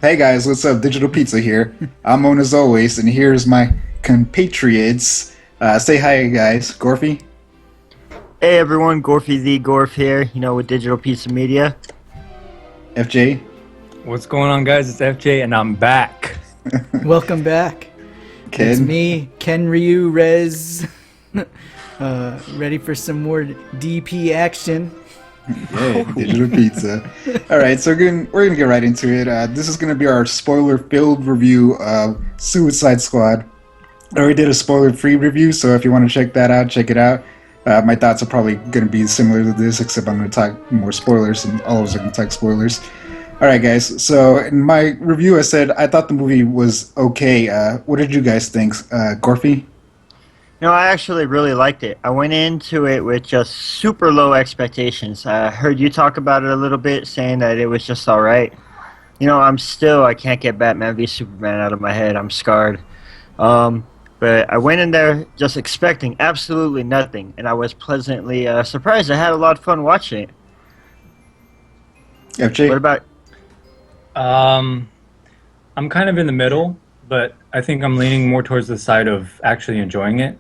Hey guys, what's up? Digital Pizza here. I'm on as always, and here's my compatriots. Say hi, guys. Gorfy, Hey everyone, Gorfy the Gorf here, with Digital Pizza Media. FJ, What's going on, guys? It's FJ, and I'm back. Welcome back. It's Ken. me, Ken Ryu Rez. Ready for some more DP action. Hey, Digital Pizza. All right, so we're gonna get right into it. This is gonna be our spoiler-filled review of Suicide Squad. I already did a spoiler-free review, so if you want to check that out, check it out. My thoughts are probably gonna be similar to this, except I'm gonna talk more spoilers, and all of us are gonna talk spoilers. All right, guys. So in my review, I said I thought the movie was okay. What did you guys think, Gorfy? I actually really liked it. I went into it with just super low expectations. I heard you talk about it a little bit, saying that it was just alright. I can't get Batman v Superman out of my head. I'm scarred. But I went in there just expecting absolutely nothing, and I was pleasantly surprised. I had a lot of fun watching it. FJ? What about Um, I'm kind of in the middle, but I think I'm leaning more towards the side of actually enjoying it.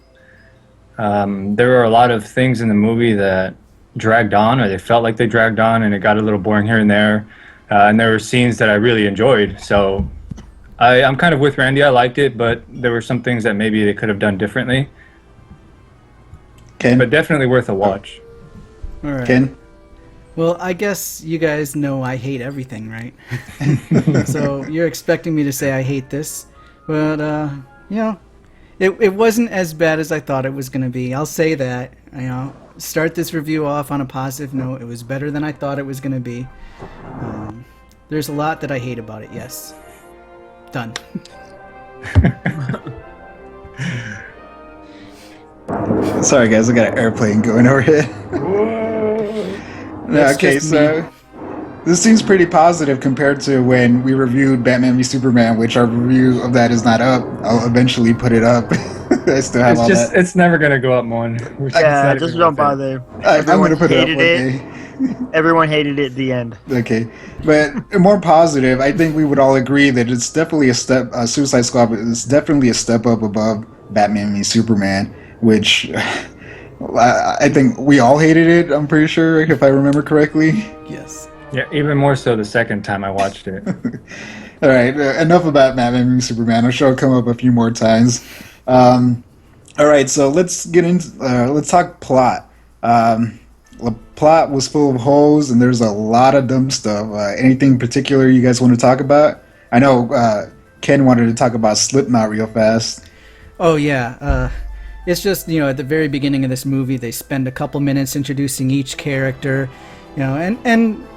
There were a lot of things in the movie that dragged on, or they felt like they dragged on, and it got a little boring here and there. And there were scenes that I really enjoyed. So I'm kind of with Randy. I liked it, but there were some things that maybe they could have done differently. Ken? But definitely worth a watch. All right. Ken? Well, I guess you guys know I hate everything, right? So you're expecting me to say I hate this, but it wasn't as bad as I thought it was going to be. I'll say that. Start this review off on a positive note. It was better than I thought it was going to be. There's a lot that I hate about it. Yes. Done. Sorry, guys. I got an airplane going overhead. No, That's okay, just so me. this seems pretty positive compared to when we reviewed Batman v Superman, which our review of that is not up. I'll eventually put it up. I still have all that. It's never gonna go up, Mon. It's yeah, not just even don't worth it. bother. I'm Everyone gonna put it up hated one it. day. Everyone hated it at the end. Okay, but more positive, I think we would all agree that it's definitely a step. Suicide Squad is definitely a step up above Batman v Superman, which I think we all hated it. I'm pretty sure, if I remember correctly. Yes. Yeah, even more so the second time I watched it. All right, enough about Batman v Superman. I'm sure it'll come up a few more times. All right, so let's get into let's talk plot. The plot was full of holes, and there's a lot of dumb stuff. Anything particular you guys want to talk about? I know Ken wanted to talk about Slipknot real fast. Oh yeah, it's just at the very beginning of this movie they spend a couple minutes introducing each character, and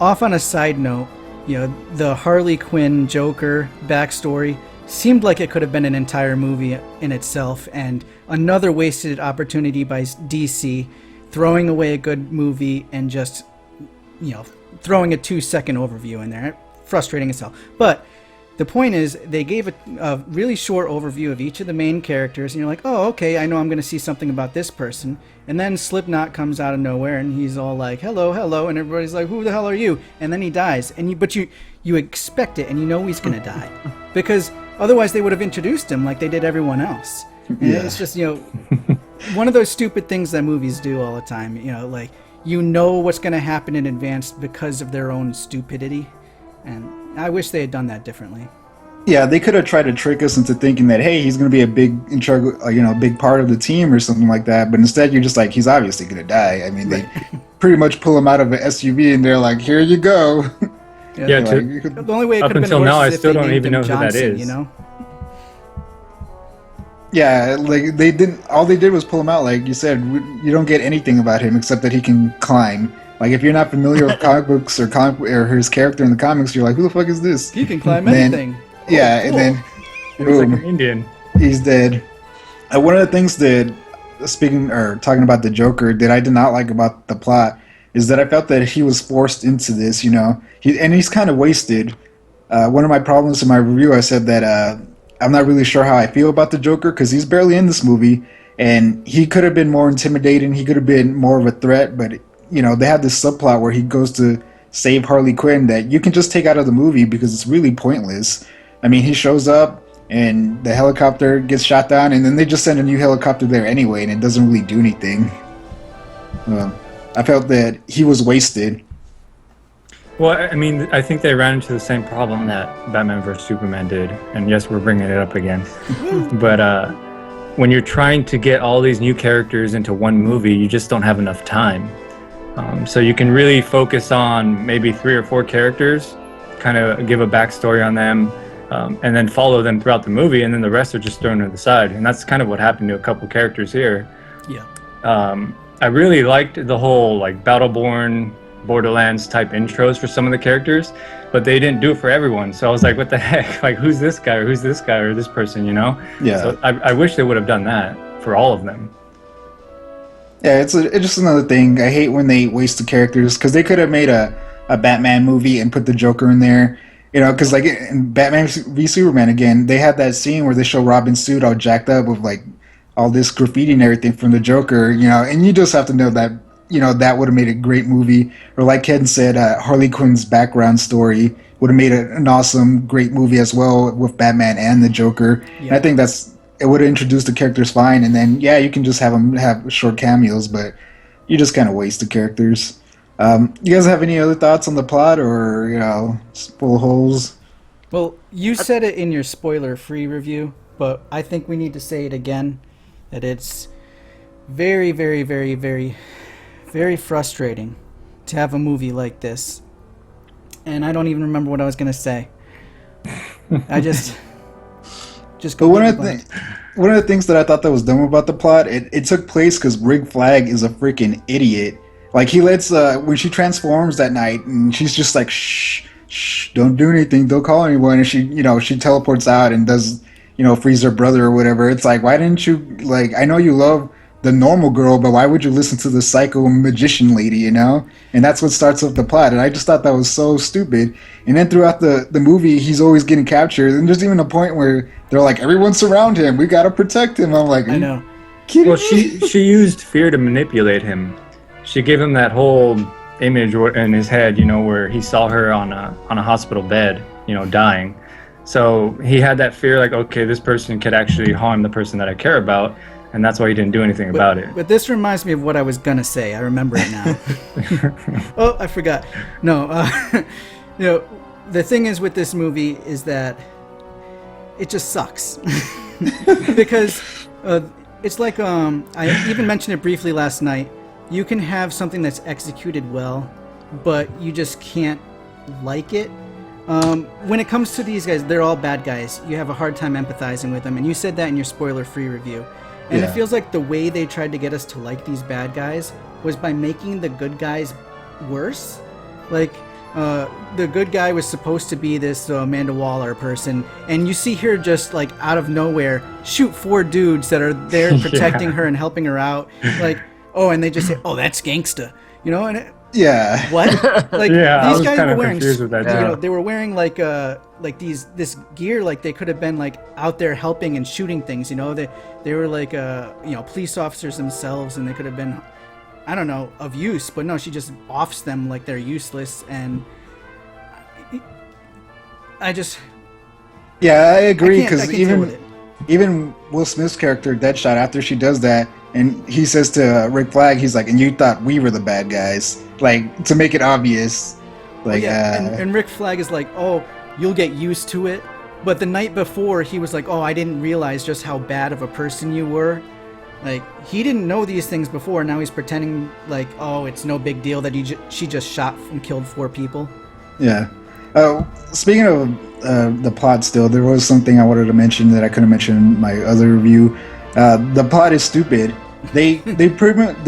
off on a side note, the Harley Quinn Joker backstory seemed like it could have been an entire movie in itself, and another wasted opportunity by DC throwing away a good movie and just throwing a 2-second overview in there, frustrating as hell. But the point is, they gave a really short overview of each of the main characters, and you're like, oh, okay, I know I'm going to see something about this person. And then Slipknot comes out of nowhere, and he's all like, hello, hello, and everybody's like, who the hell are you? And then he dies, but you expect it, and you know he's going to die. Because otherwise they would have introduced him like they did everyone else. And Yeah. it's just, one of those stupid things that movies do all the time, like, what's going to happen in advance because of their own stupidity. And I wish they had done that differently. Yeah, they could have tried to trick us into thinking that hey, he's going to be a big big part of the team or something like that. But instead, you're just like, he's obviously going to die. I mean, they pretty much pull him out of an SUV and they're like, here you go. Yeah, Like, The only way it Up could have been until worse now, is I if still they don't named even him know who that Johnson, is. Yeah, like they didn't. All they did was pull him out. Like you said, you don't get anything about him except that he can climb. Like if you're not familiar with comic books or his character in the comics, you're like, who the fuck is this? He can climb Then- anything. Yeah, Oh, and cool. then He looks like boom, an Indian. he's dead. One of the things that, speaking or talking about the Joker, that I did not like about the plot is that I felt that he was forced into this. He's kind of wasted. One of my problems in my review, I said that I'm not really sure how I feel about the Joker because he's barely in this movie, and he could have been more intimidating. He could have been more of a threat, but they had this subplot where he goes to save Harley Quinn that you can just take out of the movie because it's really pointless. I mean, he shows up and the helicopter gets shot down, and then they just send a new helicopter there anyway, and it doesn't really do anything. I felt that he was wasted. Well, I mean, I think they ran into the same problem that Batman vs Superman did, and yes, we're bringing it up again. But when you're trying to get all these new characters into one movie, you just don't have enough time. So you can really focus on maybe 3 or 4 characters, kind of give a backstory on them, and then follow them throughout the movie, and then the rest are just thrown to the side. And that's kind of what happened to a couple characters here. Yeah. I really liked the whole like Battleborn, Borderlands type intros for some of the characters, but they didn't do it for everyone. So I was like, what the heck? Like, who's this guy, or who's this guy, or this person, you know? Yeah. So I wish they would have done that for all of them. Yeah, it's just another thing. I hate when they waste the characters, because they could have made a Batman movie and put the Joker in there. You know, because like in Batman v Superman again, they had that scene where they show Robin's suit all jacked up with like all this graffiti and everything from the Joker, you know, and you just have to know that, you know, that would have made a great movie. Or like Ken said, Harley Quinn's background story would have made an awesome, great movie as well with Batman and the Joker. Yeah. And I think it would have introduced the characters fine, and then, yeah, you can just have them have short cameos, but you just kind of waste the characters. You guys have any other thoughts on the plot, or, you know, full holes? Well, you said it in your spoiler-free review, but I think we need to say it again, that it's very, very, very, very, very frustrating to have a movie like this. And I don't even remember what I was going to say. I just But one of the things that I thought that was dumb about the plot, it took place because Rick Flag is a freaking idiot. Like, he lets, when she transforms that night, and she's just like, shh, don't do anything, don't call anyone, and she, you know, she teleports out and does, you know, frees her brother or whatever. It's like, why didn't you, like, I know you love the normal girl, but why would you listen to the psycho magician lady, you know? And that's what starts up the plot, and I just thought that was so stupid. And then throughout the movie, he's always getting captured, and there's even a point where they're like, everyone surround him, we gotta protect him. I'm like, I know. kidding Well, me? she used fear to manipulate him. She gave him that whole image in his head, you know, where he saw her on a hospital bed, you know, dying. So he had that fear, like, okay, this person could actually harm the person that I care about, and that's why he didn't do anything about it. But this reminds me of what I was going to say. I remember it now. Oh, I forgot. No, you know, the thing is with this movie is that it just sucks. Because it's like, I even mentioned it briefly last night. You can have something that's executed well, but you just can't like it. When it comes to these guys, they're all bad guys. You have a hard time empathizing with them, and you said that in your spoiler-free review. And Yeah. it feels like the way they tried to get us to like these bad guys was by making the good guys worse. Like, the good guy was supposed to be this Amanda Waller person, and you see her just, like, out of nowhere shoot 4 dudes that are there protecting her and helping her out. Like, oh, and they just say, oh, that's gangsta. You know, and Yeah. what? Like, Yeah, I these was guys kinda were wearing, confused with that, you too. know, they were wearing like this gear, like they could have been like out there helping and shooting things. You know, they were like you know, police officers themselves, and they could have been, I don't know, of use. But no, she just offs them like they're useless, and I just Yeah, I agree, I because can't deal with it. even Will Smith's character, Deadshot, after she does that, and he says to Rick Flag, he's like, and you thought we were the bad guys. Like, to make it obvious. Like, and Rick Flag is like, oh, you'll get used to it. But the night before, he was like, oh, I didn't realize just how bad of a person you were. Like, he didn't know these things before. Now he's pretending like, oh, it's no big deal that she just shot and killed 4 people. yeah. Speaking of the plot still, there was something I wanted to mention that I couldn't mention in my other review. The plot is stupid. They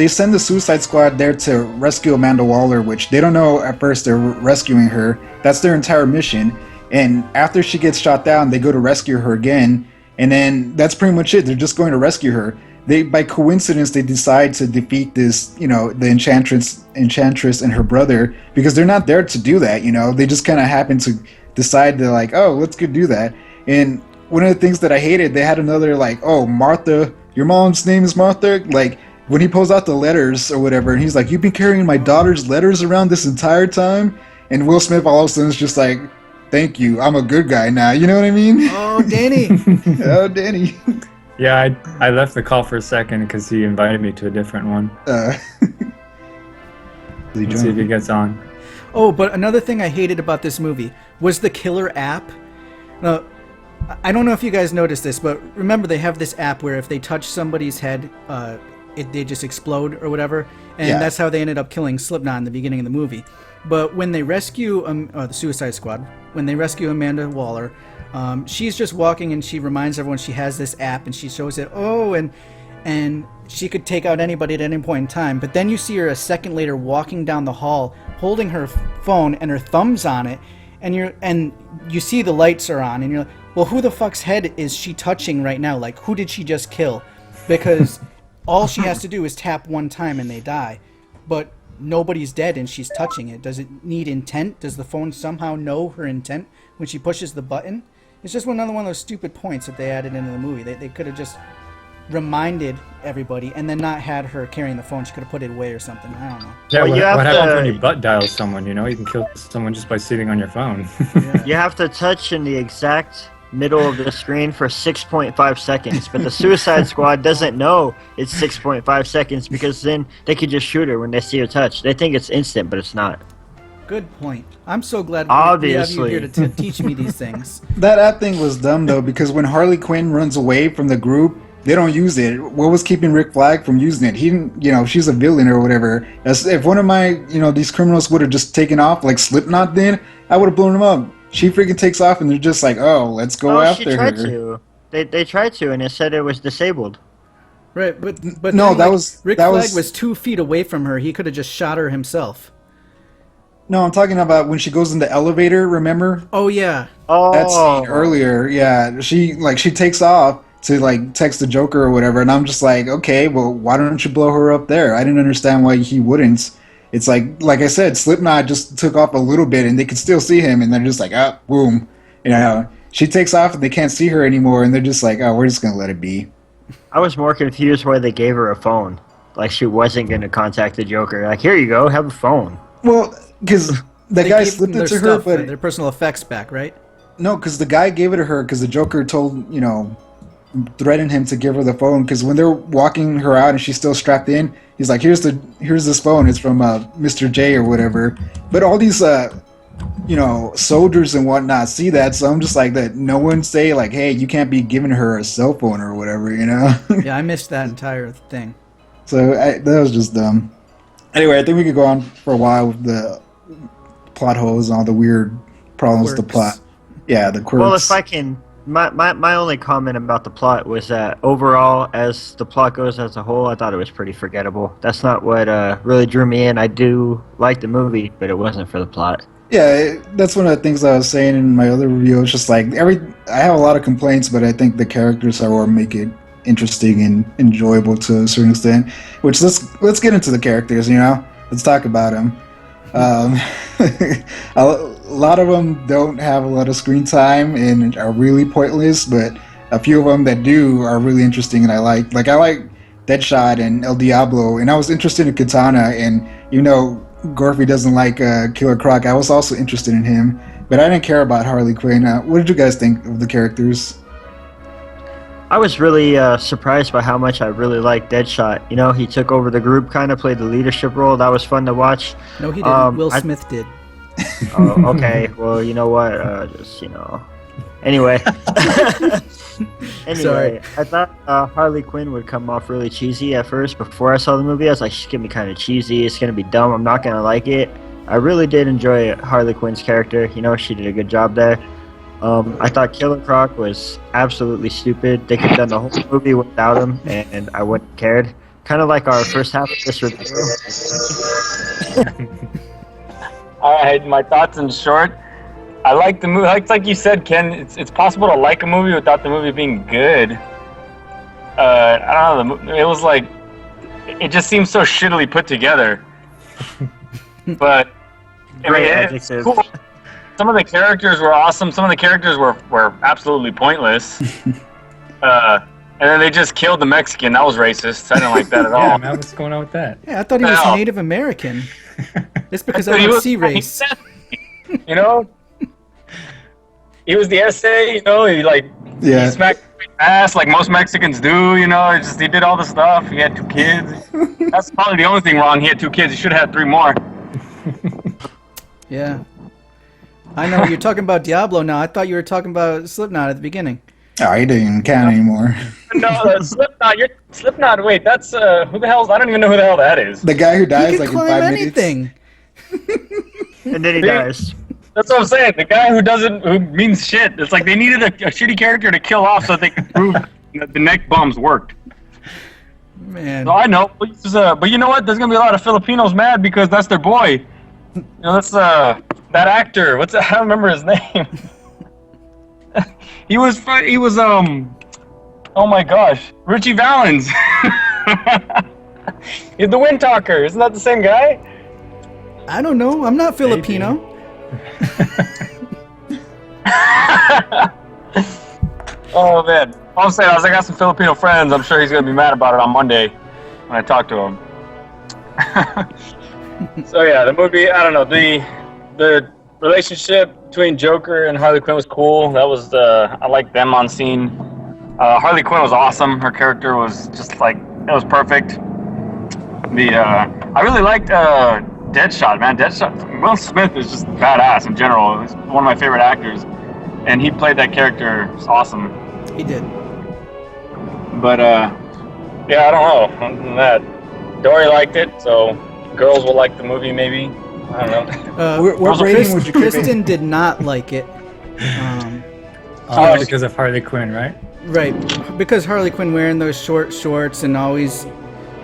send the Suicide Squad there to rescue Amanda Waller, which they don't know at first they're rescuing her. That's their entire mission. And after she gets shot down, they go to rescue her again. And then that's pretty much it. They're just going to rescue her. By coincidence, they decide to defeat this, you know, the Enchantress and her brother, because they're not there to do that, you know. They just kind of happen to decide to, like, oh, let's go do that. And one of the things that I hated, they had another, like, oh, Martha, your mom's name is Martha? Like, when he pulls out the letters or whatever, and he's like, you've been carrying my daughter's letters around this entire time? and Will Smith all of a sudden is just like, "Thank you, I'm a good guy now." You know what I mean? Oh, Danny. Oh, Danny. Yeah, I left the call for a second because he invited me to a different one. Let's see if he gets on. Oh, but another thing I hated about this movie was the killer app. Now, I don't know if you guys noticed this, but remember they have this app where if they touch somebody's head, they just explode or whatever, and Yeah. that's how they ended up killing Slipknot in the beginning of the movie. But when they rescue the Suicide Squad, when they rescue Amanda Waller, she's just walking and she reminds everyone she has this app and she shows it. Oh, and she could take out anybody at any point in time. But then you see her a second later walking down the hall, holding her phone and her thumbs on it, and you see the lights are on, and you're like, well, who the fuck's head is she touching right now? Like, who did she just kill? Because all she has to do is tap one time and they die. But nobody's dead and she's touching it. Does it need intent? Does the phone somehow know her intent when she pushes the button? It's just another one of those stupid points that they added into the movie. They could have just reminded everybody and then not had her carrying the phone. She could have put it away or something. I don't know. Yeah, Well, what, you have what happens to- when you butt dial someone? You know, you can kill someone just by sitting on your phone. Yeah. You have to touch in the exact middle of the screen for 6.5 seconds, but the Suicide Squad doesn't know it's 6.5 seconds because then they could just shoot her when they see her touch. They think it's instant, but it's not. Good point. I'm so glad Obviously. we have you here to teach me these things. That app thing was dumb though, because when Harley Quinn runs away from the group, they don't use it. What was keeping Rick Flag from using it? He didn't, she's a villain or whatever. If one of my, these criminals would have just taken off like Slipknot did, I would have blown him up. She freaking takes off and they're just like, oh, let's go She after tried her. to. They tried to, and it said it was disabled. Right, but No, then, that was- Rick that Flag was- was 2 feet away from her. He could have just shot her himself. No, I'm talking about when she goes in the elevator, remember? Oh yeah. Oh, That scene earlier, yeah. She takes off to like text the Joker or whatever, and I'm just like, okay, well, why don't you blow her up there? I didn't understand why he wouldn't. It's like I said, Slipknot just took off a little bit, and they could still see him, and they're just like, ah, boom. She takes off, and they can't see her anymore, and they're just like, oh, we're just gonna let it be. I was more confused why they gave her a phone. Like she wasn't going to contact the Joker. Like, here you go, have a phone. Well, because the They guy gave slipped them it their to her, stuff, but their personal effects back, right? no, because the guy gave it to her because the Joker told, threatened him to give her the phone because when they're walking her out and she's still strapped in, he's like, here's this phone. It's from Mr. J or whatever. But all these, soldiers and whatnot see that, so I'm just like that. No one say like, hey, you can't be giving her a cell phone or whatever, Yeah, I missed that entire thing. So that was just dumb. Anyway, I think we could go on for a while with the plot holes and all the weird problems with the Quirks. plot. Yeah, the quirks. Well, if I can, my only comment about the plot was that overall, as the plot goes as a whole, I thought it was pretty forgettable. That's not what really drew me in. I do like the movie, but it wasn't for the plot. Yeah, that's one of the things I was saying in my other review. It's just like I have a lot of complaints, but I think the characters are what make it interesting and enjoyable to a certain extent. Which let's get into the characters. Let's talk about them. A lot of them don't have a lot of screen time and are really pointless, but a few of them that do are really interesting and I like. Like I like Deadshot and El Diablo, and I was interested in Katana, and Gorfy doesn't like Killer Croc. I was also interested in him, but I didn't care about Harley Quinn. What did you guys think of the characters? I was really surprised by how much I really liked Deadshot. He took over the group, kind of played the leadership role. That was fun to watch. No, he didn't. Will I- Smith did. Oh, okay. Well, you know what? Anyway. Sorry. I thought Harley Quinn would come off really cheesy at first. Before I saw the movie, I was like, she's going to be kind of cheesy. It's going to be dumb. I'm not going to like it. I really did enjoy Harley Quinn's character. She did a good job there. I thought Killer Croc was absolutely stupid. They could have done the whole movie without him, and I wouldn't have cared. Kind of like our first half of this review. All right, my thoughts in short. I like the movie. Like you said, Ken, it's possible to like a movie without the movie being good. I don't know. It was like it just seems so shittily put together. But Great it's adjective. cool. Some of the characters were awesome. Some of the characters were absolutely pointless. And then they just killed the Mexican. That was racist. I didn't like that at all. Yeah, man, what's going on with that? Yeah, I thought he was Hell. Native American. It's because I He don't was- see race. you know. He was the essay, you know. He Yeah. he smacked his ass like most Mexicans do, you know. He did all the stuff. He had 2 kids. That's probably the only thing wrong. He had 2 kids. He should have had 3 more. Yeah. I know you're talking about Diablo now. I thought you were talking about Slipknot at the beginning. Oh, he didn't even count anymore. No, Slipknot. Slipknot. Wait, that's who the hell? I don't even know who the hell that is. The guy who He dies can like in climb 5 minutes. anything. And then he See? dies. That's what I'm saying. The guy who means shit. It's like they needed a shitty character to kill off so they could prove that the neck bombs worked. Man. So I know, but you know what? There's gonna be a lot of Filipinos mad because that's their boy. You know, that's that actor. I don't remember his name. he was oh my gosh, Richie Valens. He's the Wind Talker. Isn't that the same guy? I don't know. I'm not Filipino. Oh man. All I'm saying is I got some Filipino friends. I'm sure he's gonna be mad about it on Monday when I talk to him. So yeah, the movie, I don't know, the relationship between Joker and Harley Quinn was cool. That was I liked them on scene. Harley Quinn was awesome. Her character was just like, it was perfect. I really liked Deadshot, man. Deadshot, Will Smith is just badass in general. He's one of my favorite actors, and he played that character. It's awesome. He did. But yeah, I don't know. Other than that, Dory liked it, so girls will like the movie maybe. I don't know. What rating would you give it? Kristen did not like it. Oh, because of Harley Quinn, right? Right, because Harley Quinn wearing those short shorts and always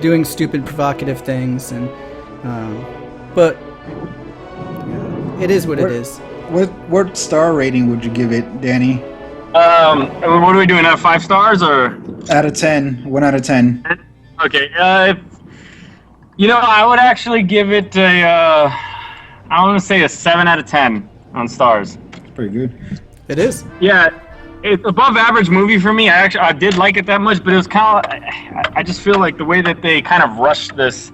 doing stupid, provocative things, and but it is what it is. What star rating would you give it, Danny? What are we doing? 5 stars or? Out of 10. 1 out of 10. Okay. You know, I would actually give it I want to say a 7 out of 10 on stars. It's pretty good. It is. Yeah, it's above average movie for me. I did like it that much, but it was kind of, I just feel like the way that they kind of rushed this.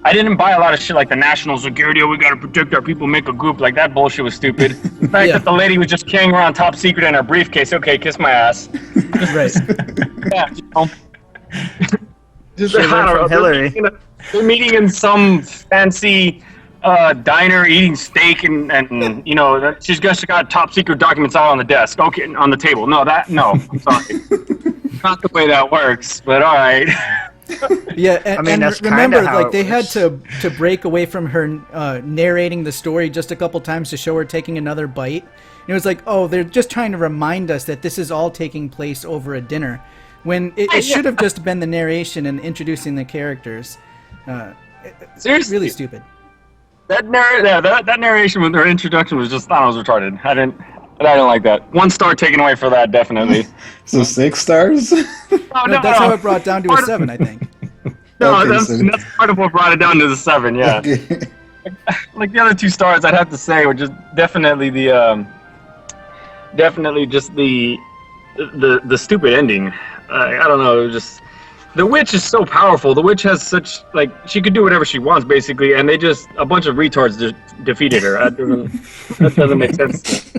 I didn't buy a lot of shit like the national security. Oh, we gotta protect our people, make a group. Like that bullshit was stupid. The fact Yeah. that the lady was just carrying around top secret in her briefcase. Okay, kiss my ass. Right. Yeah, you know. Just, Should've I don't learned know. from Hillary. They're meeting in some fancy diner, eating steak, and you know she's got top secret documents out on the desk. Okay, on the table. No. I'm sorry. Not the way that works. But all right. Yeah, and, I mean, that's remember, kinda how like it they had works. to break away from her narrating the story just a couple times to show her taking another bite. And it was like, oh, they're just trying to remind us that this is all taking place over a dinner, when it should have just been the narration and introducing the characters. Seriously, Really stupid. that narration with her introduction was just, I was retarded. I didn't like that. 1 star taken away for that, definitely. So 6 stars? No, that's how it brought down to a 7, I think. No, Okay, that's, so- that's part of what brought it down to the 7. Yeah. Okay. Like the other 2 stars, I'd have to say were just definitely just the stupid ending. I don't know, it was just the witch is so powerful. The witch has such, like, she could do whatever she wants basically, and a bunch of retards defeated her. That doesn't make sense.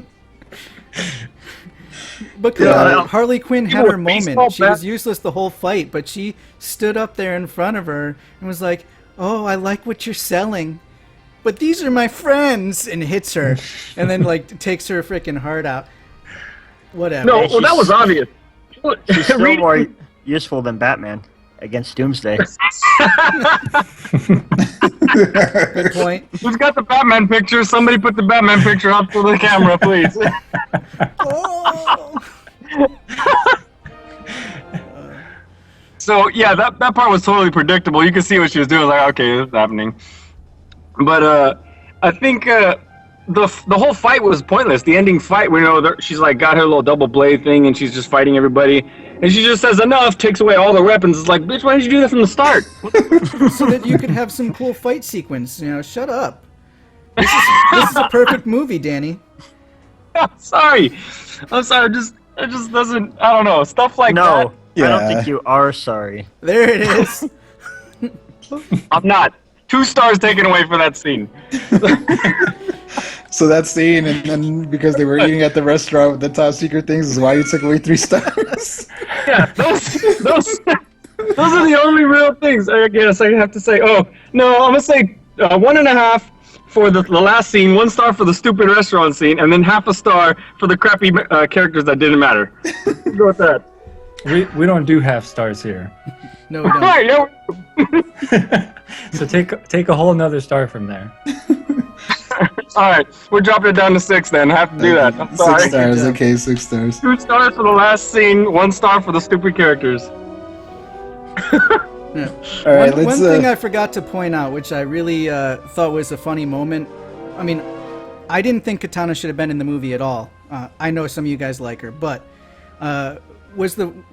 Because Yeah. Harley Quinn had People her with baseball moment. She was bats. useless the whole fight, but she stood up there in front of her and was like, "Oh, I like what you're selling, but these are my friends," and hits her, and then like takes her freaking heart out. Whatever. No, well, that was obvious. She's still Read- more useful than Batman against Doomsday. Good point. Who's got the Batman picture? Somebody put the Batman picture up to the camera, please. Oh! So yeah, that part was totally predictable. You could see what she was doing. Like, okay, this is happening. But I think the whole fight was pointless. The ending fight, she's like got her little double blade thing, and she's just fighting everybody, and she just says enough, takes away all the weapons. It's like, bitch, why didn't you do that from the start? So that you could have some cool fight sequence. Shut up. This is a perfect movie, Danny. I'm sorry. It just doesn't. I don't know, stuff like No, that. I Yeah. don't think you are sorry. There it is. I'm not. 2 stars taken away for that scene. So that scene, and then because they were eating at the restaurant with the top secret things, is why you took away 3 stars. Yeah, those are the only real things. I guess I have to say. Oh no, I'm gonna say 1.5 for the last scene, 1 star for the stupid restaurant scene, and then half a star for the crappy characters that didn't matter. Go with that. We don't do half stars here. No, we don't. Alright, yeah. So take a whole nother star from there. Alright, we're dropping it down to 6 then. I have to do that. I'm 6 sorry. stars, okay, 6 stars. 2 stars for the last scene, 1 star for the stupid characters. Yeah. All right, One let's. thing I forgot to point out, which I really thought was a funny moment. I mean, I didn't think Katana should have been in the movie at all. I know some of you guys like her, but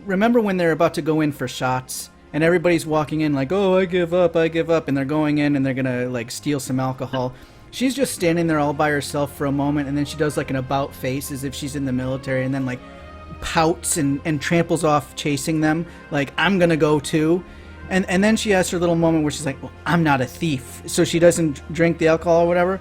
remember when they're about to go in for shots and everybody's walking in like, oh, I give up, and they're going in and they're gonna like steal some alcohol. She's just standing there all by herself for a moment, and then she does like an about face as if she's in the military, and then like pouts and tramples off chasing them like, I'm gonna go too. And then she has her little moment where she's like, well, I'm not a thief, so she doesn't drink the alcohol or whatever.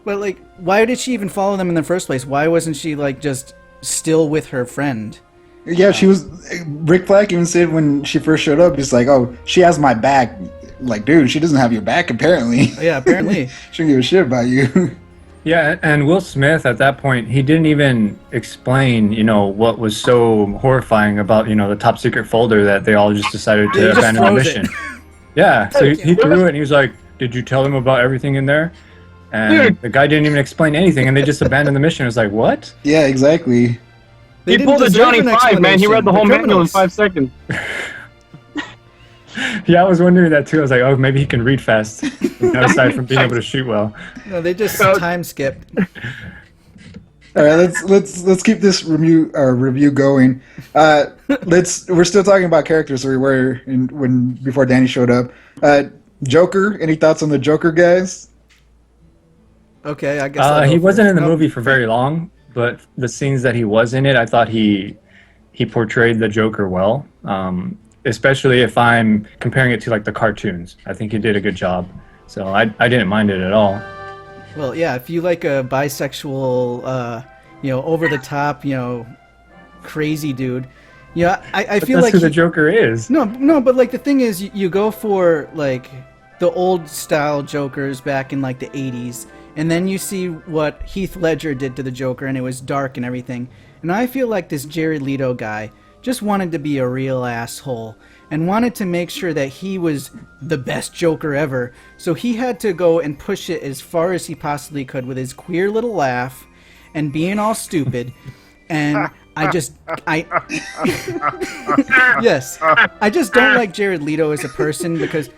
But like, why did she even follow them in the first place? Why wasn't she like just still with her friend? Yeah, she was. Rick Flag even said when she first showed up, he's like, "Oh, she has my back." Like, dude, she doesn't have your back apparently. Yeah, apparently. She don't give a shit about you. Yeah, and Will Smith at that point, he didn't even explain, what was so horrifying about, the top secret folder that they all just decided He to just abandon the throws mission. Yeah, so he threw it and he was like, "Did you tell them about everything in there?" And Dude. the guy didn't even explain anything, and they just abandoned the mission. It was like, what? Yeah, exactly. They He didn't pulled a deserve Johnny an 5, man. He read the explanation. whole They're manual in criminals. 5 seconds. Yeah, I was wondering that too. I was like, oh, maybe he can read fast, aside from being able to shoot well. No, they just So- time skipped. All right, let's keep this review going. We're still talking about characters. So we were before Danny showed up. Joker. Any thoughts on the Joker, guys? Okay, I guess I'll He go wasn't first. in the Nope. movie for very long, but the scenes that he was in it, I thought he portrayed the Joker well. Especially if I'm comparing it to like the cartoons, I think he did a good job. So I didn't mind it at all. Well, yeah, if you like a bisexual, over the top, crazy dude, I But feel that's like who the Joker is. No, but like the thing is, you go for like the old style Jokers back in like the 80s, and then you see what Heath Ledger did to the Joker, and it was dark and everything. And I feel like this Jared Leto guy just wanted to be a real asshole and wanted to make sure that he was the best Joker ever. So he had to go and push it as far as he possibly could with his queer little laugh and being all stupid. And yes, I just don't like Jared Leto as a person because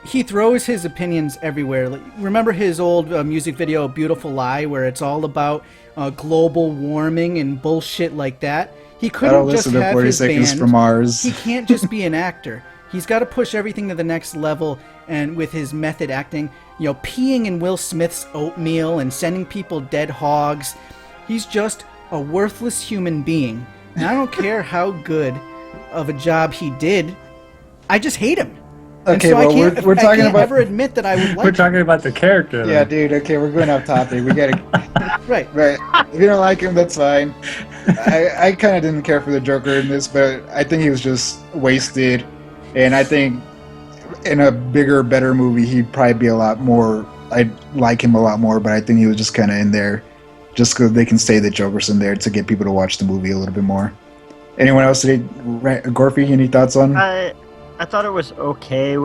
he throws his opinions everywhere. Like, remember his old music video "Beautiful Lie," where it's all about global warming and bullshit like that. He I couldn't don't just listen to have 40 his Seconds band. from Mars. He can't just be an actor. He's got to push everything to the next level, and with his method acting, peeing in Will Smith's oatmeal and sending people dead hogs. He's just a worthless human being. And I don't care how good of a job he did. I just hate him. And Okay, so well, I can't, we're I talking can't about. ever admit that I would like We're talking about the character. Yeah, though. dude. Okay, we're going off topic. We gotta. him. Right. Right. If you don't like him, that's fine. I kind of didn't care for the Joker in this, but I think he was just wasted. And I think in a bigger, better movie, he'd probably be a lot more. I'd like him a lot more, but I think he was just kind of in there just because they can say the Joker's in there to get people to watch the movie a little bit more. Anyone else today? Gorfy, any thoughts on? I thought it was okay.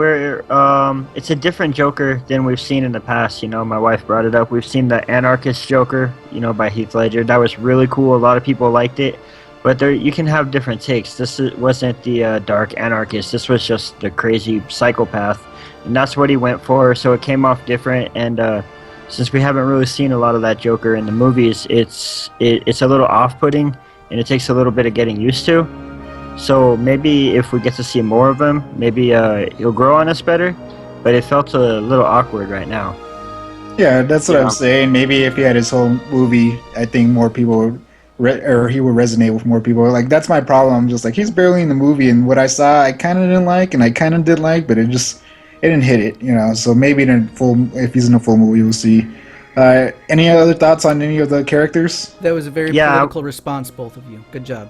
It's a different Joker than we've seen in the past. My wife brought it up. We've seen the Anarchist Joker, by Heath Ledger. That was really cool. A lot of people liked it. But you can have different takes. This wasn't the dark anarchist. This was just the crazy psychopath. And that's what he went for. So it came off different. And since we haven't really seen a lot of that Joker in the movies, it's a little off-putting. And it takes a little bit of getting used to. So maybe if we get to see more of him, maybe he'll grow on us better. But it felt a little awkward right now. Yeah, that's what Yeah. I'm saying. Maybe if he had his whole movie, I think more people would, or he would resonate with more people. Like, that's my problem. I'm just like, he's barely in the movie, and what I saw, I kind of didn't like, and I kind of did like, but it didn't hit it, So maybe if he's in a full movie, we'll see Any other thoughts on any of the characters? That was a very Yeah. political response, both of you. Good job.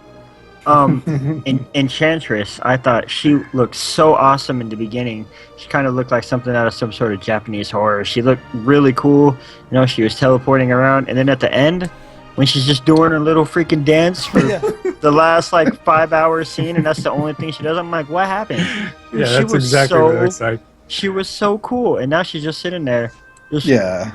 Enchantress, I thought she looked so awesome in the beginning. She kind of looked like something out of some sort of Japanese horror. She looked really cool. You know, she was teleporting around, and then at the end, when she's just doing her little freaking dance for the last like 5 hours scene, and that's the only thing she does. I'm like, what happened? Yeah, She that's was exactly so- what I said. She was so cool, and now she's just sitting there. Just Yeah.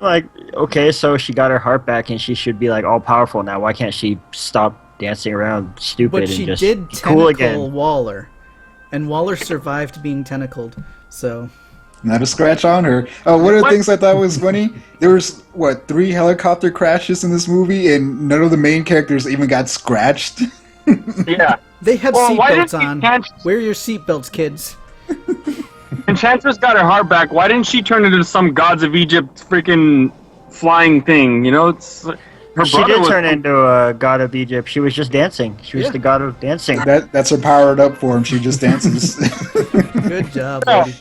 like, okay, so she got her heart back, and she should be like all powerful now. Why can't she stop dancing around stupid But and she just did be cool tentacle again? Waller, and Waller survived being tentacled. So Not a scratch on her. Oh, one of the What? things I thought was funny, there was, 3 helicopter crashes in this movie, and none of the main characters even got scratched. Yeah. they had Well, why seatbelts didn't on. Enchantress, Wear your seatbelts, kids. Enchantress got her heart back? Why didn't she turn into some gods of Egypt freaking flying thing? You know, it's her She brother did was. turn into a god of Egypt. She was just dancing. She was Yeah. the god of dancing. That's her powered up form. She just dances. Good job, Oh. lady.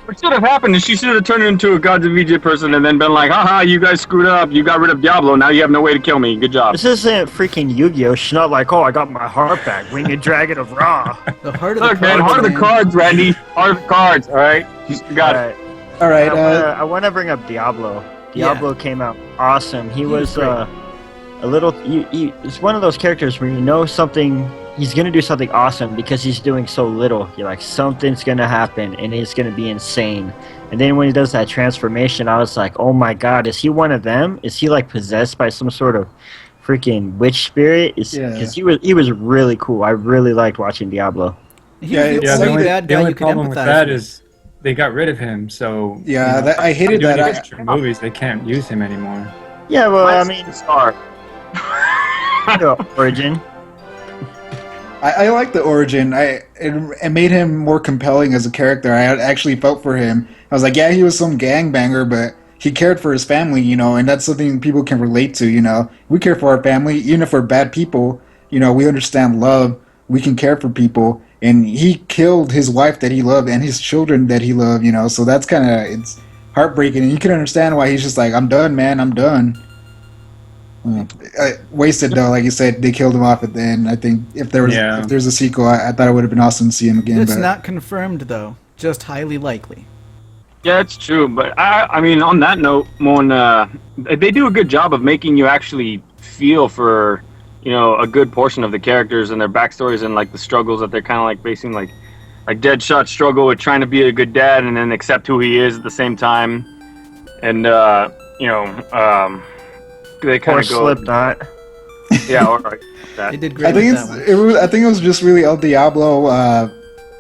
What should have happened is she should have turned into a gods of Egypt person and then been like, haha, you guys screwed up. You got rid of Diablo. Now you have no way to kill me. Good job. This isn't freaking Yu-Gi-Oh! She's not like, oh, I got my heart back. Winged Dragon of Ra. The heart of the Look, man, cards, heart of the man. cards, Randy. Heart of the cards, all right? You got it. Alright. All right. I want to bring up Diablo. Diablo came out awesome. He was great. a little. It's one of those characters where you know something. He's gonna do something awesome because he's doing so little. You're like, something's gonna happen and it's gonna be insane. And then when he does that transformation, I was like, oh my god, is he one of them? Is he like possessed by some sort of freaking witch spirit? Yeah. Because he was really cool. I really liked watching Diablo. He Yeah, was the yeah, only bad the guy only you could problem with empathize that with. is they got rid of him. So Yeah, I hated doing that. extra movies, they can't use him anymore. Yeah, well, I Mine's mean, the star. origin. I like the origin. It made him more compelling as a character. I actually felt for him. I was like, yeah, he was some gangbanger, but he cared for his family, you know, and that's something people can relate to, you know. We care for our family, even if we're bad people, you know, we understand love. We can care for people. And he killed his wife that he loved and his children that he loved, you know, so that's kind of, it's heartbreaking. And you can understand why he's just like, I'm done, man, I'm done. Wasted though, like you said, they killed him off at the end. I think if there's a sequel, I thought it would have been awesome to see him again. It's but not confirmed, though. Just highly likely. Yeah, it's true. But I mean, on that note, Mon, they do a good job of making you actually feel for, you know, a good portion of the characters and their backstories and like the struggles that they're kind of like facing, like Deadshot struggle with trying to be a good dad and then accept who he is at the same time, and you know, they kind Or of go, Slipknot. yeah, or like They that. did great I think with that one. I think it was just really El Diablo,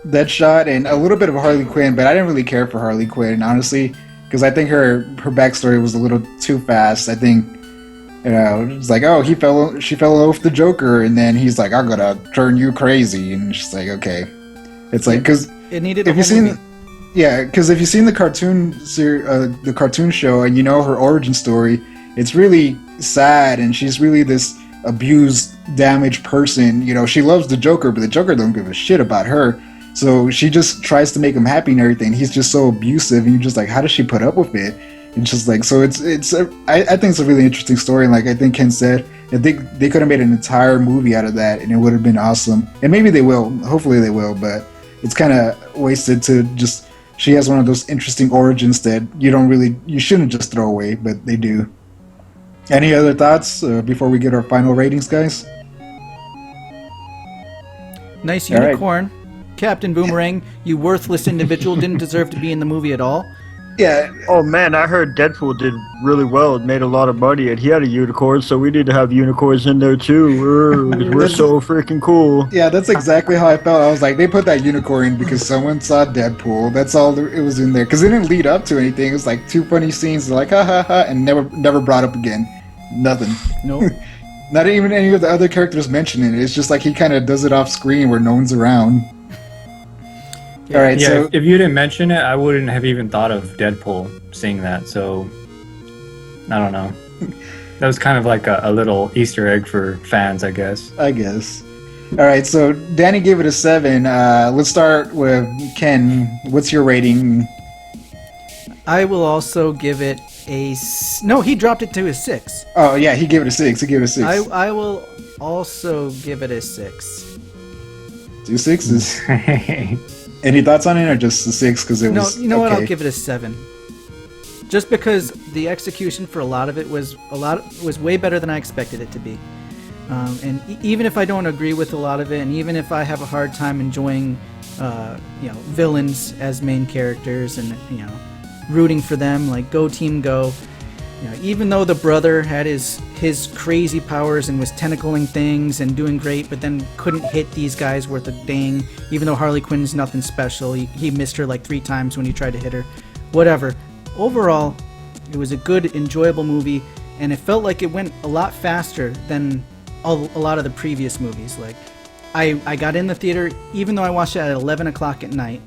Deadshot, and a little bit of Harley Quinn, but I didn't really care for Harley Quinn, honestly, because I think her backstory was a little too fast. I think, you know, it's like, oh, she fell in love with the Joker, and then he's like, I'm gonna turn you crazy, and she's like, okay. It's like, because It needed if a you've whole seen, movie. yeah, because if you've seen the cartoon show, and you know her origin story, it's really sad, and she's really this abused, damaged person. You know, she loves the Joker, but the Joker don't give a shit about her. So she just tries to make him happy and everything. He's just so abusive, and you're just like, how does she put up with it? It's just like, so I think it's a really interesting story. And like I think Ken said, I think they could have made an entire movie out of that, and it would have been awesome. And maybe they will. Hopefully they will. But it's kind of wasted to just. She has one of those interesting origins that you shouldn't just throw away, but they do. Any other thoughts before we get our final ratings, guys? Nice All right. unicorn. Captain Boomerang, you worthless individual, didn't deserve to be in the movie at all. Yeah, Oh man, I heard Deadpool did really well. It made a lot of money, and he had a unicorn, so we need to have unicorns in there too. We're so freaking cool. yeah, that's exactly how I felt. I was like, they put that unicorn because someone saw Deadpool. That's all it was in there. Because it didn't lead up to anything. It was like 2 funny scenes, like ha ha ha, and never brought up again. Nothing. No. Not even any of the other characters mentioning it. It's just like he kind of does it off screen where no one's around. All right, Yeah, so if you didn't mention it, I wouldn't have even thought of Deadpool seeing that. So I don't know. That was kind of like a little Easter egg for fans, I guess. I guess. All right, so Danny gave it a 7. Let's start with Ken. What's your rating? I will also give it no. He dropped it to a 6. Oh yeah, he gave it a 6. He gave it a 6. I will also give it a 6. 2 sixes. Any thoughts on it, or just a 6 because it No, was? you know what? I'll okay? give it a 7. Just because the execution for a lot of it was way better than I expected it to be. And even if I don't agree with a lot of it, and even if I have a hard time enjoying, villains as main characters, and rooting for them, like go team go. Even though the brother had his crazy powers and was tentacling things and doing great, but then couldn't hit these guys worth a dang. Even though Harley Quinn's nothing special, he missed her like 3 times when he tried to hit her. Whatever. Overall, it was a good, enjoyable movie, and it felt like it went a lot faster than a lot of the previous movies. Like, I got in the theater, even though I watched it at 11 o'clock at night.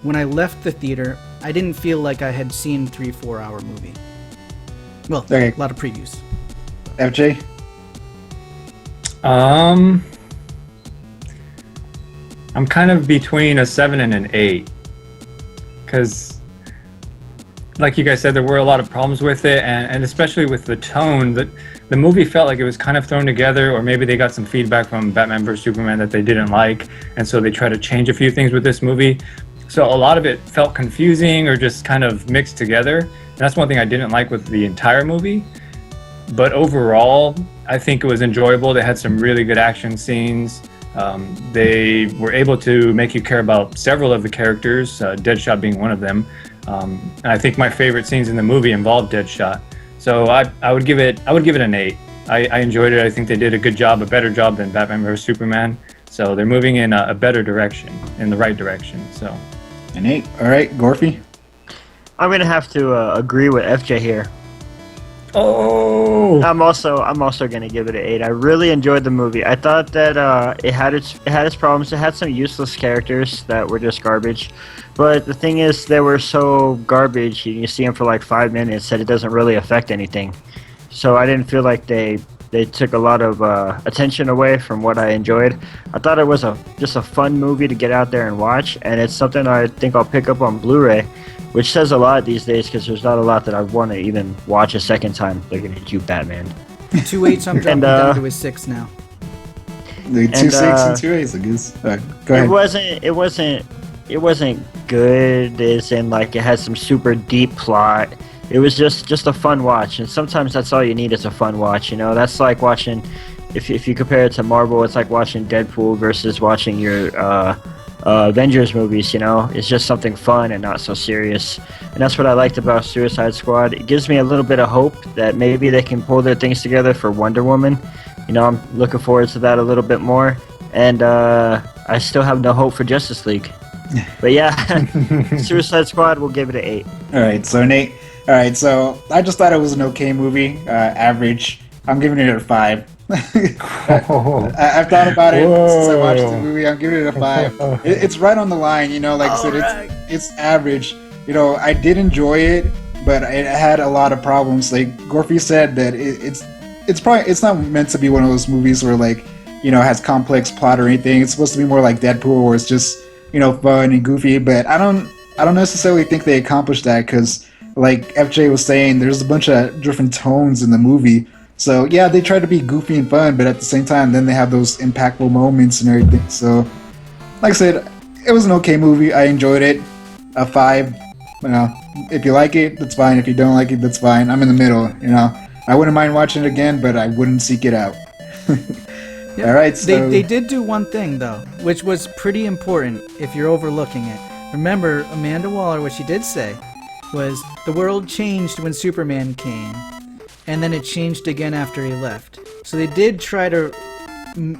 When I left the theater, I didn't feel like I had seen 3-4 hour movie. Well, Okay. a lot of previews. FJ. I'm kind of between a 7 and an 8, because, like you guys said, there were a lot of problems with it, and especially with the tone. That the movie felt like it was kind of thrown together, or maybe they got some feedback from Batman vs Superman that they didn't like, and so they tried to change a few things with this movie. So a lot of it felt confusing or just kind of mixed together. And that's one thing I didn't like with the entire movie. But overall, I think it was enjoyable. They had some really good action scenes. They were able to make you care about several of the characters, Deadshot being one of them. And I think my favorite scenes in the movie involved Deadshot. So I would give it an 8. I enjoyed it. I think they did a good job, a better job than Batman vs Superman. So they're moving in a better direction, in the right direction. So An 8. All right, Gorfy. I'm gonna have to agree with FJ here. oh, I'm also gonna give it an 8. I really enjoyed the movie. I thought that it had its problems. It had some useless characters that were just garbage. But the thing is, they were so garbage. You see them for like 5 minutes that it doesn't really affect anything. So I didn't feel like they took a lot of attention away from what I enjoyed. I thought it was just a fun movie to get out there and watch, and it's something I think I'll pick up on Blu-ray, which says a lot these days because there's not a lot that I want to even watch a second time looking at you, Batman. 2 8s, I'm dropping down to a 6 now. The 2 6 and 2 8s, I guess. Go ahead. It wasn't good as in like it had some super deep plot. It was just a fun watch, and sometimes that's all you need is a fun watch. That's like watching, if you compare it to Marvel, it's like watching Deadpool versus watching your Avengers movies. It's just something fun and not so serious, and that's what I liked about Suicide Squad. It gives me a little bit of hope that maybe they can pull their things together for Wonder Woman. I'm looking forward to that a little bit more, and I still have no hope for Justice League. But yeah, Suicide Squad, we'll give it an 8. All right, so Nate. All right, so I just thought it was an okay movie, average. I'm giving it a 5. I've thought about it since I watched the movie. I'm giving it a 5. It's right on the line, like I said, it's average. I did enjoy it, but it had a lot of problems. Like Gorfy said, that it's not meant to be one of those movies where has complex plot or anything. It's supposed to be more like Deadpool, where it's just fun and goofy. But I don't necessarily think they accomplished that because, like FJ was saying, there's a bunch of different tones in the movie. So yeah, they try to be goofy and fun, but at the same time, then they have those impactful moments and everything. So, like I said, it was an okay movie. I enjoyed it. A 5. If you like it, that's fine. If you don't like it, that's fine. I'm in the middle. I wouldn't mind watching it again, but I wouldn't seek it out. Yep. All right. So They did do one thing though, which was pretty important if you're overlooking it. Remember, Amanda Waller, what she did say was the world changed when Superman came, and then it changed again after he left. So they did try to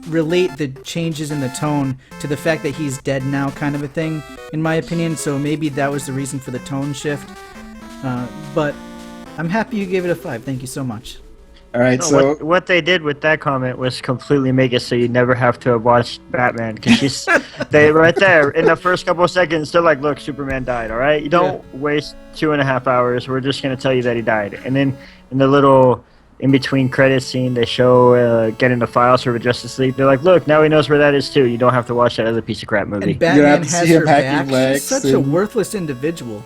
relate the changes in the tone to the fact that he's dead now, kind of a thing, in my opinion. So maybe that was the reason for the tone shift. But I'm happy you gave it a 5. Thank you so much. all right. No, So what they did with that comment was completely make it so you never have to have watched Batman, because they right there in the first couple of seconds they're like, look, Superman died, all right, you don't waste 2.5 hours, we're just going to tell you that he died. And then in the little in between credits scene, they show getting the files for the Justice League. They're like, look, now he knows where that is too. You don't have to watch that other piece of crap movie. And Batman have to has see him her hacking back. Lex She's such a and- worthless individual.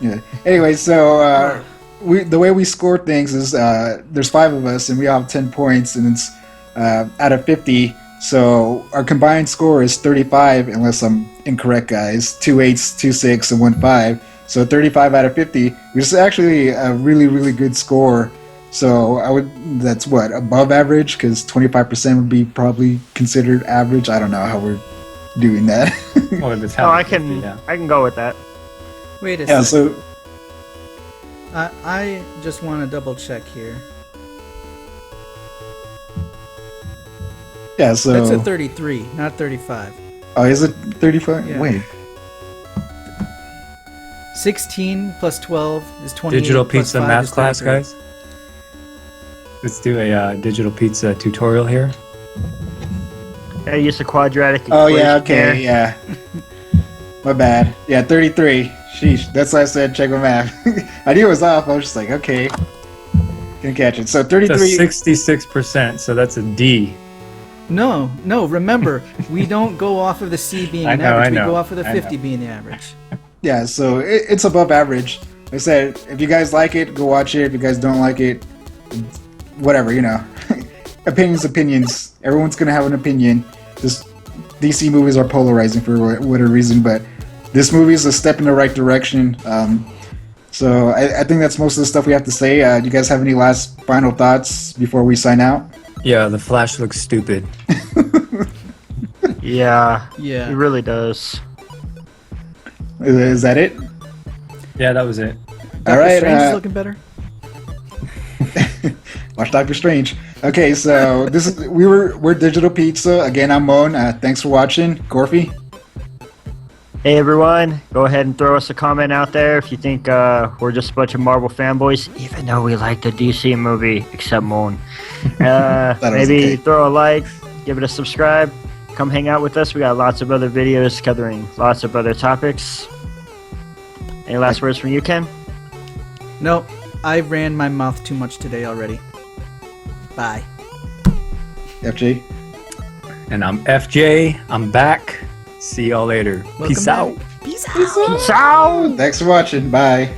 Yeah. Anyway, so the way we score things is there's 5 of us and we all have 10 points, and it's out of 50. So our combined score is 35, unless I'm incorrect, guys. 2 8s, 2 6, and 1 5. So 35 out of 50, which is actually a really, really good score. So that's what, above average, because 25% would be probably considered average. I don't know how we're doing that. Well, if it's Oh, I half of 50, can yeah. I can go with that. Wait a Yeah. second. So I just want to double check here. yeah. So That's a 33, not 35. oh, is it 35? Yeah. Wait. 16 plus 12 is 28. Digital plus pizza 5 math is class, 33. guys. Let's do a digital pizza tutorial here. I use the quadratic Oh equation yeah, okay, there. yeah. My bad. Yeah, 33. Sheesh. That's why I said check my math. I knew it was off. I was just like, okay. Can catch it. So It's 33. a 66%, so that's a D. No, remember, we don't go off of the C being I an know, average. I know, We go off of the I 50 know. being the average. Yeah, so it's above average. Like I said, if you guys like it, go watch it. If you guys don't like it, whatever, you know. Opinions. Everyone's going to have an opinion. Just DC movies are polarizing for whatever reason, but this movie is a step in the right direction. So I think that's most of the stuff we have to say. Do you guys have any last final thoughts before we sign out? Yeah, the Flash looks stupid. Yeah, it Yeah. really does. Is that it? Yeah, that was it. All Doctor right. Strange is looking better. Watch Doctor Strange. Okay, so we're Digital Pizza. Again, I'm Moan. Thanks for watching. Gorfy? Hey everyone, go ahead and throw us a comment out there if you think we're just a bunch of Marvel fanboys, even though we like the DC movie, except Moon. was Maybe okay. throw a like, give it a subscribe, come hang out with us. We got lots of other videos covering lots of other topics. Any last words from you, Ken? Nope, I ran my mouth too much today already. Bye. FJ? And I'm FJ. I'm back. See y'all later. Welcome Peace back. out. Peace out. Ciao! Thanks for watching. Bye.